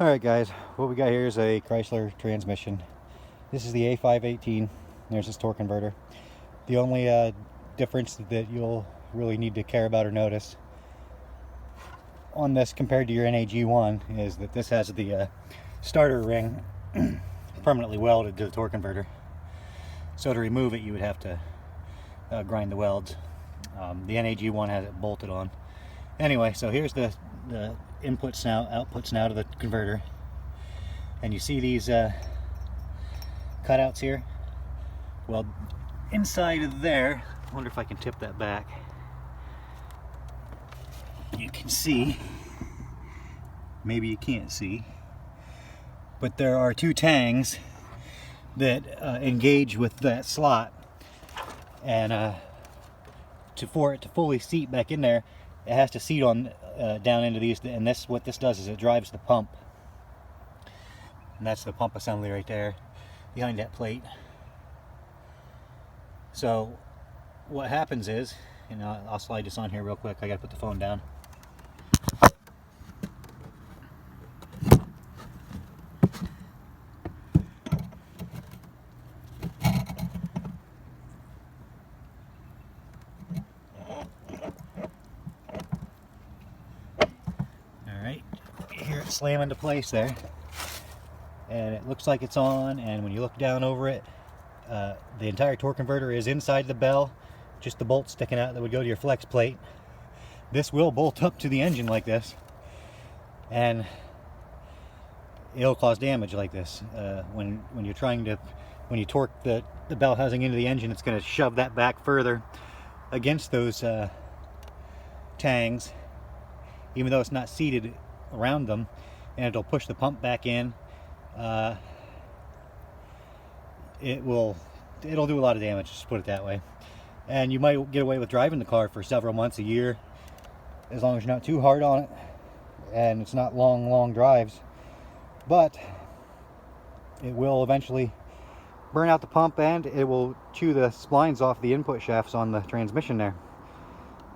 Alright guys, what we got here is a Chrysler transmission. This is the A518. There's this torque converter. The only difference that you'll really need to care about or notice on this compared to your NAG1 is that this has the starter ring permanently welded to the torque converter. So to remove it you would have to grind the welds. The NAG1 has it bolted on. Anyway, so here's the inputs now, outputs now to the converter, and you see these cutouts here. Well, inside of there, I wonder if I can tip that back. You can see, maybe you can't see, but there are two tangs that engage with that slot, and for it to fully seat back in there, it has to seat on down into these, and what this does is it drives the pump, and that's the pump assembly right there behind that plate. So what happens is, and I'll slide this on here real quick. I gotta put the phone down. Hear it slam into place there, and it looks like it's on, and when you look down over it, the entire torque converter is inside the bell, just the bolt sticking out that would go to your flex plate. This will bolt up to the engine like this, and it'll cause damage like this. When you torque the bell housing into the engine, it's going to shove that back further against those tangs, even though it's not seated around them, and it'll push the pump back in. It'll do a lot of damage, just put it that way. And you might get away with driving the car for several months, a year, as long as you're not too hard on it and it's not long drives. But it will eventually burn out the pump, and it will chew the splines off the input shafts on the transmission there.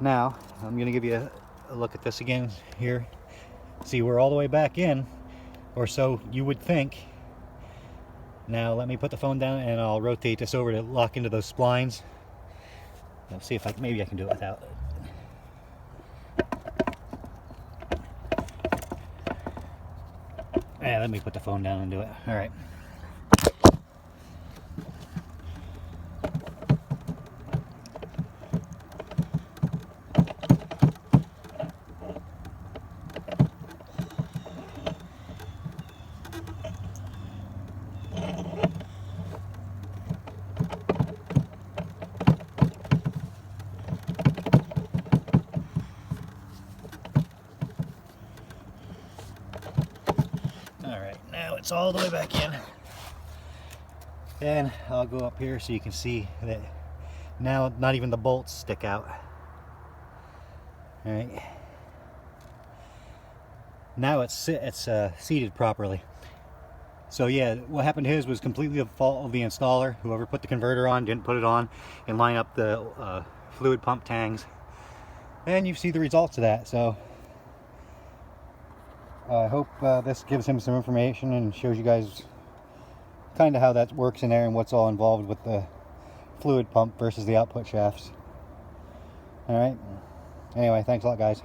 Now I'm going to give you a look at this again here. See, we're all the way back in, or so you would think. Now let me put the phone down and I'll rotate this over to lock into those splines. Let's see if maybe I can do it without. Yeah, let me put the phone down and do it. All right. Now it's all the way back in, and I'll go up here so you can see that now not even the bolts stick out. All right, now it's seated properly. So yeah, what happened to his was completely the fault of the installer. Whoever put the converter on didn't put it on and line up the fluid pump tangs, and you see the results of that. So I hope this gives him some information and shows you guys kind of how that works in there and what's all involved with the fluid pump versus the output shafts. Alright, anyway, thanks a lot guys.